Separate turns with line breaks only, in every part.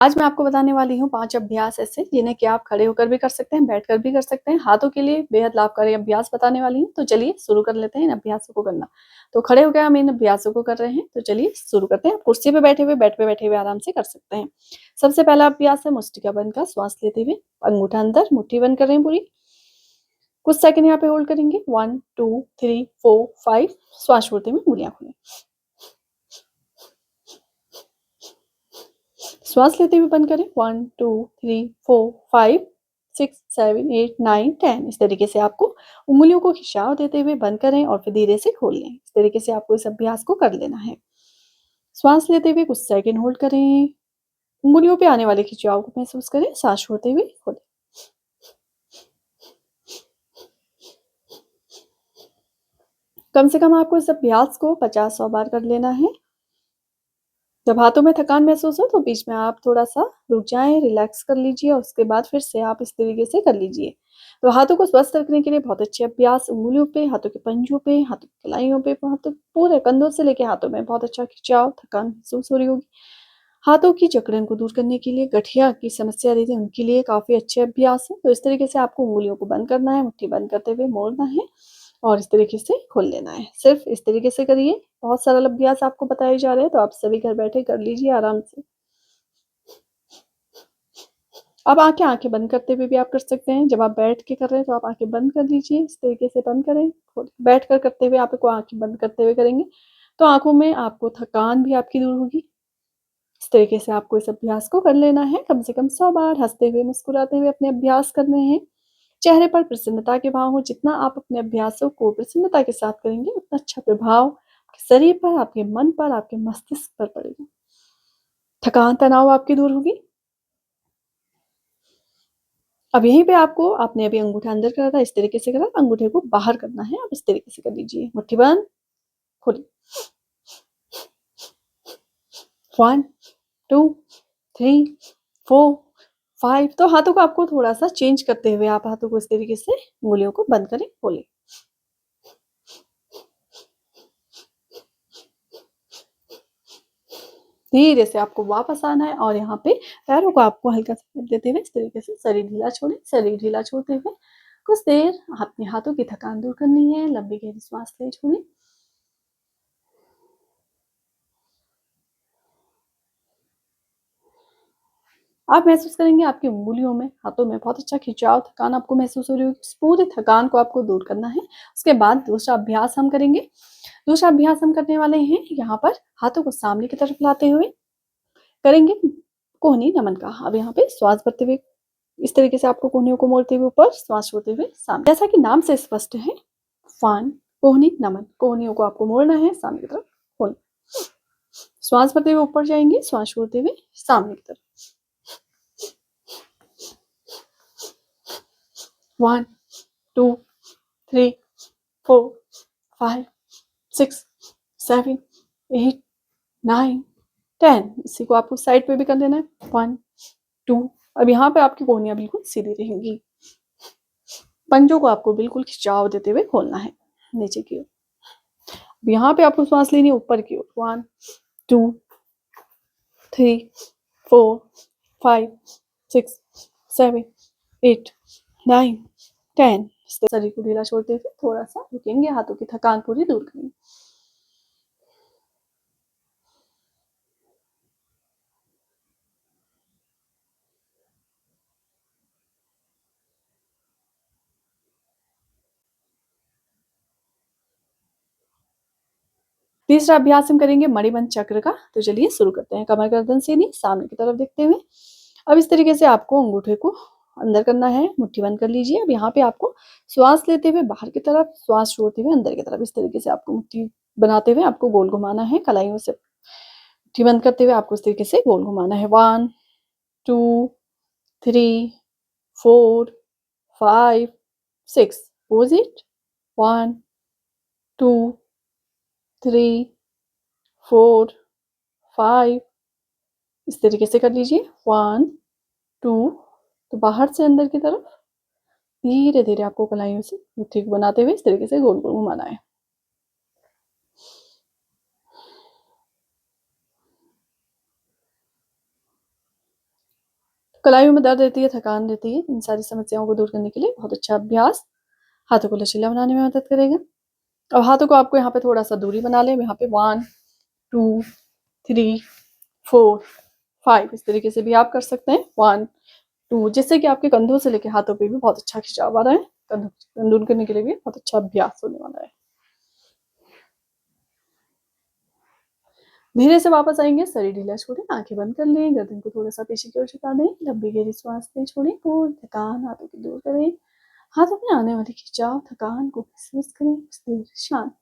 आज मैं आपको बताने वाली हूँ 5 अभ्यास ऐसे जिन्हें कि आप खड़े होकर भी कर सकते हैं, बैठकर भी कर सकते हैं। हाथों के लिए बेहद लाभकारी अभ्यास बताने वाली हूँ, तो चलिए शुरू कर लेते हैं इन अभ्यासों को करना। तो खड़े होकर हम इन अभ्यासों को कर रहे हैं, तो चलिए शुरू करते हैं। कुर्सी पे बैठे हुए, बेड पे बैठे हुए आराम से कर सकते हैं। सबसे पहला अभ्यास है मुष्टिका बंद का। श्वास लेते हुए अंगूठा अंदर, मुट्ठी बंद कर रहे हैं पूरी। कुछ सेकंड यहाँ पे होल्ड करेंगे। 1 2 3 4 5। श्वास छोड़ते हुए उँगलियां खोलें। श्वास लेते हुए बंद करें। 1 2 3 4 5 6 7 8 9 10। इस तरीके से आपको उंगलियों को खिंचाव देते हुए बंद करें और फिर धीरे से खोल लें। इस तरीके से आपको इस अभ्यास को कर लेना है। श्वास लेते हुए कुछ सेकंड होल्ड करें। उंगलियों पे आने वाले खिंचाव को महसूस करें। सांस छोड़ते हुए खोलें। कम से कम आपको इस अभ्यास को 50-100 बार कर लेना है। जब हाथों में थकान महसूस हो तो बीच में आप थोड़ा-सा रुक जाएँ, रिलैक्स कर लीजिए और उसके बाद फिर से आप इस तरीके से कर लीजिए। तो हाथों को स्वस्थ रखने के लिए बहुत अच्छे अभ्यास उँगलियों पे, हाथों के पंजों पे, हाथों की कलाइयों पे, हाथों पूरे कंधों से लेके हाथों में बहुत अच्छा खिंचाव, थकान महसूस हो रही होगी। हाथों की जकड़न को दूर करने के लिए, गठिया की समस्या रहती है उनके लिए काफ़ी अच्छे अभ्यास हैं। तो इस तरीके से आपको उँगलियों को बंद करना है, मुट्ठी बंद करते हुए मोड़ना है और इस तरीके से खोल लेना है। सिर्फ इस तरीके से करिए। बहुत सरल अभ्यास आपको बताए जा रहे हैं, तो आप सभी घर बैठे कर लीजिए आराम से। अब आँखें बंद करते हुए भी आप कर सकते हैं। जब आप बैठ के कर रहे हैं तो आप आँखें बंद कर लीजिए। इस तरीके से बंद करें। बैठ कर करते हुए आप आँखें बंद करते हुए करेंगे तो आँखों में आपको थकान भी आपकी दूर होगी। इस तरीके से आपको इस अभ्यास को कर लेना है। कम से कम 100 बार हँसते हुए, मुस्कुराते हुए अपने अभ्यास करने हैं। चेहरे पर प्रसन्नता के भाव हो। जितना आप अपने अभ्यासों को प्रसन्नता के साथ करेंगे, उतना अच्छा प्रभाव आपके शरीर पर, आपके मन पर, आपके मस्तिष्क पर पड़ेगा। थकान, तनाव आपकी दूर होगी। अब यहीं पे आपने अभी अंगूठा अंदर करा था, इस तरीके से करा, अंगूठे को बाहर करना है। आप इस तरीके से कर लीजिए। मुट्ठी बंद, खोलिए। 1 2 3 4 5। तो हाथों को आपको थोड़ा-सा चेंज करते हुए आप हाथों को इस तरीके से उंगलियों को बंद करें, खोलें। धीरे से आपको वापस आना है और यहाँ पे पैरों को आपको हल्का-सा देते हुए इस तरीके से शरीर ढीला छोड़ें। शरीर ढीला छोड़ते हुए कुछ देर अपने हाथों की थकान दूर करनी है। लंबी गहरी श्वास लें, छोड़ें। आप महसूस करेंगे आपकी उँगलियों में, हाथों में बहुत अच्छा खिंचाव, थकान आपको महसूस हो रही होगी। इस पूरी थकान को आपको दूर करना है। उसके बाद दूसरा अभ्यास हम करेंगे। दूसरा अभ्यास हम करने वाले हैं यहाँ पर हाथों को सामने की तरफ लाते हुए करेंगे कोहनी नमन का। अब यहाँ पे श्वास भरते हुए इस तरीके से आपको कोहनियों को मोड़ते हुए ऊपर, श्वास छोड़ते हुए सामने। जैसा कि नाम से स्पष्ट है, फान कोहनी नमन। कोहनियों को आपको मोड़ना है सामने की तरफ, खोल। श्वास भरते हुए ऊपर जाएंगे, श्वास छोड़ते हुए सामने की तरफ। 1 2 3 4 5 6 7 8 9 10। इसी को आपको साइड पे भी कर लेना है। 1 2। अब यहाँ पे आपकी कोहनियां बिल्कुल सीधी रहेंगी। पंजों को आपको बिल्कुल खिंचाव देते हुए खोलना है नीचे की ओर। अब यहाँ पे आपको श्वास लेनी है ऊपर की ओर। 1 2 3 4 5 6 7 8 9 10। शरीर को ढीला छोड़ते हुए थोड़ा सा रुकेंगे, हाथों की थकान पूरी दूर करेंगे। तीसरा अभ्यास हम करेंगे मणिबंध चक्र का। तो चलिए शुरू करते हैं। कमर गर्दन सीधी, सामने की तरफ देखते हुए। अब इस तरीके से आपको अंगूठे को अंदर करना है, मुट्ठी बंद कर लीजिए। अब यहाँ पे आपको श्वास लेते हुए बाहर की तरफ, श्वास छोड़ते हुए अंदर की तरफ, इस तरीके से आपको मुट्ठी बनाते हुए आपको गोल घुमाना है। कलाइयों से मुट्ठी बंद करते हुए आपको इस तरीके से गोल घुमाना है। 1 2 3 4 5 6। Pose it. 1 2 3 4 5। इस तरीके से कर लीजिए। 1 2। तो बाहर से अंदर की तरफ धीरे धीरे आपको कलाइयों से मुट्ठी को बनाते हुए इस तरीके से गोल गोल घुमाना है। कलाइयों में दर्द रहती है, थकान रहती है, इन सारी समस्याओं को दूर करने के लिए बहुत अच्छा अभ्यास हाथों को लचीला बनाने में मदद करेगा। अब हाथों को आपको यहाँ पे थोड़ा सा दूरी बना लें, यहाँ पे 1 2 3 4 5 इस तरीके से भी आप कर सकते हैं। 1 2 जिससे कि आपके कंधों से लेके हाथों पे भी बहुत अच्छा खिंचाव आ रहा है। कंधों दूर करने के लिए भी बहुत अच्छा अभ्यास होने वाला है। धीरे से वापस आएंगे, शरीर ढीला छोड़ें, आंखें बंद कर लें, गर्दन को थोड़ा सा पीछे की ओर झुका दें, लंबी गहरी सांस लें, छोड़ें, पूरी थकान हाथों की दूर करें। हाथों में आने वाली खिंचाव थकान को महसूस करें, स्थिर शांत।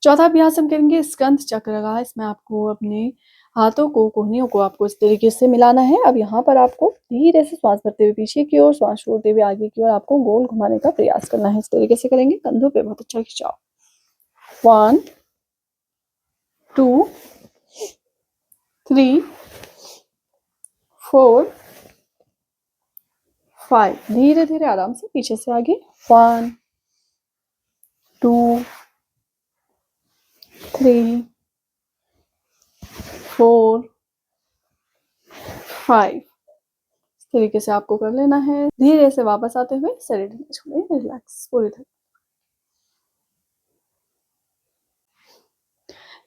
चौथा अभ्यास हम करेंगे स्कंद चक्र का। इसमें आपको अपने हाथों को, कोहनियों को आपको इस तरीके से मिलाना है। अब यहाँ पर आपको धीरे से श्वास भरते हुए पीछे की ओर, श्वास छोड़ते हुए आगे की ओर आपको गोल घुमाने का प्रयास करना है। इस तरीके से करेंगे, कंधों पे बहुत अच्छा खिंचाव। 1 2 3 4 5 धीरे धीरे आराम से पीछे से आगे। 1 2 3 4 5 इस तरीके से आपको कर लेना है। धीरे से वापस आते हुए शरीर ढीला छोड़ें, रिलैक्स पूरी तरह।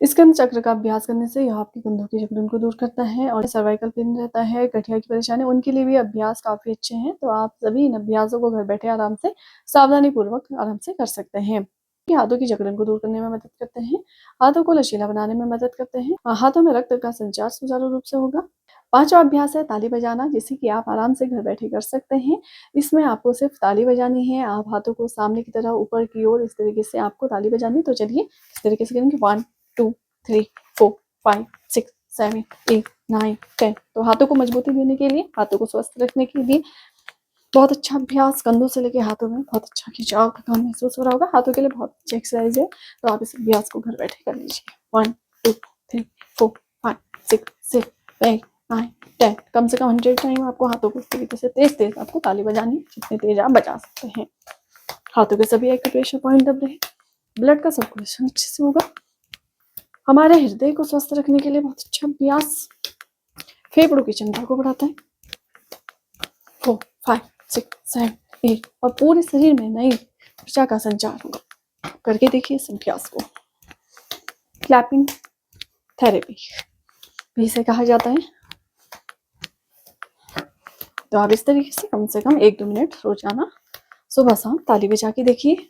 स्कंद चक्र का अभ्यास करने से यह आपकी कंधों की जकड़न को दूर करता है और सर्वाइकल पेन रहता है, गठिया की परेशानी, उनके लिए भी अभ्यास काफी अच्छे हैं। तो आप सभी इन अभ्यासों को घर बैठे आराम से, सावधानी पूर्वक आराम से कर सकते हैं। हाथों की जकड़न को दूर करने में मदद करते हैं, हाथों को लचीला बनाने में मदद करते हैं, हाथों में रक्त का संचार सुचारू रूप से होगा। पांचवा अभ्यास है ताली बजाना, जिसे कि आप आराम से घर बैठे कर सकते हैं। इसमें आपको सिर्फ ताली बजानी है। आप हाथों को सामने की तरह ऊपर की ओर इस तरीके से आपको ताली बजानी। तो चलिए इस तरीके से करेंगे। 1 2 3 4 5 6 7 8 9 10। तो हाथों को मजबूती देने के लिए, हाथों को स्वस्थ रखने के लिए बहुत अच्छा अभ्यास, कंधों से लेके हाथों में बहुत अच्छा खिंचाव, थकान महसूस हो रहा होगा, हाथों के लिए बहुत अच्छी एक्सरसाइज है। तो आप इस अभ्यास को घर बैठे कर लीजिए। 1 2 3 4 5 6 7 8 9 10। कम से कम 100 टाइम आपको हाथों को इस तरीके से तेज तेज आपको ताली बजानी, जितने तेज आप बजा सकते हैं। हाथों के सभी एक्यूप्रेशर पॉइंट दब रहे, ब्लड का सर्कुलेशन अच्छे से होगा। हमारे हृदय को स्वस्थ रखने के लिए बहुत अच्छा अभ्यास, फेफड़ों की क्षमता को बढ़ाता है। 4 5 6 7 8 और पूरे शरीर में नई ऊर्जा का संचार होगा। करके देखिए इस अभ्यास को। क्लैपिंग थेरेपी भी इसे कहा जाता है। तो आप इस तरीके से कम 1-2 मिनट रोजाना सुबह शाम ताली बजा के देखिए।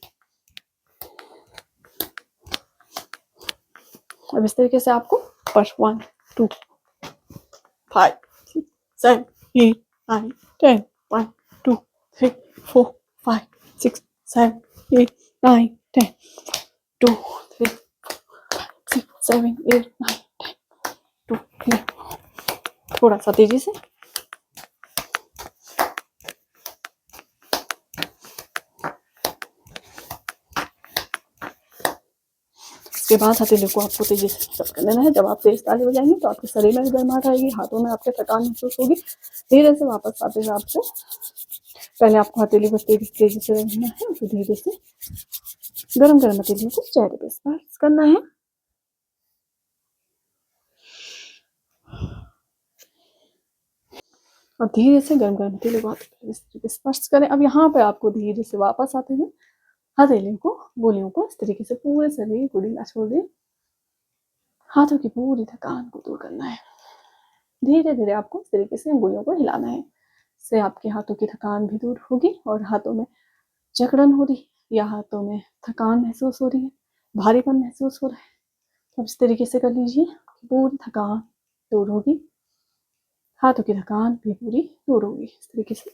अब इस तरीके से आपको 1 2 5 6 7 8 9 10 1 2 3 4 5 6 7 8 9 10 2 3 6 7 8 9 10 2 3 थोड़ा सा तेजी से। उसके बाद हथेली को आपको तेजी से पुशअप कर लेना है। जब आप तेज ताली बजाएंगे तो आपके शरीर में भी गर्माहट आएगी, हाथों में आपके थकान महसूस होगी। धीरे से वापस आते हुए आपको पहले आपको हथेली को तेजी से रखना है, फिर धीरे से गरम गरम हथेलियों को चेहरे पे स्पर्श करना है। और धीरे से गरम गरम हथेली को स्पर्श करें। अब यहाँ पे आपको धीरे से वापस आते हुए हथेलियों को, गोलियों को इस तरीके से पूरे शरीर को ढीला छोड़ दें। हाथों की पूरी थकान को दूर करना है। धीरे धीरे आपको इस तरीके से अंगुलियों को हिलाना है। इससे आपके हाथों की थकान भी दूर होगी और हाथों में जकड़न हो रही या हाथों में थकान महसूस हो रही है, भारीपन महसूस हो रहा है, तो इस तरीके से कर लीजिए। पूरी थकान दूर होगी, हाथों की थकान भी पूरी दूर होगी। इस तरीके से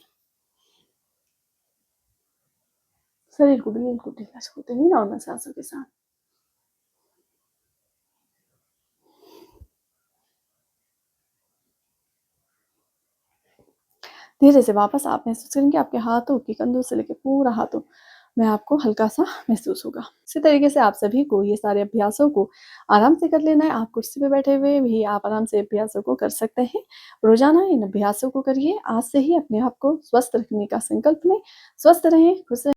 शरीर को बिल्कुल ढीला छोड़ते हुए नॉर्मल सांसों के साथ। धीरे से वापस आप महसूस करेंगे आपके हाथों की, कंधों से लेकर पूरा हाथों में आपको हल्का सा महसूस होगा। इसी तरीके से आप सभी को ये सारे अभ्यासों को आराम से कर लेना है। आप कुर्सी पे बैठे हुए भी आप आराम से अभ्यासों को कर सकते हैं। रोजाना इन अभ्यासों को करिए। आज से ही अपने आप को स्वस्थ रखने का संकल्प लें। स्वस्थ रहें, खुश रहें।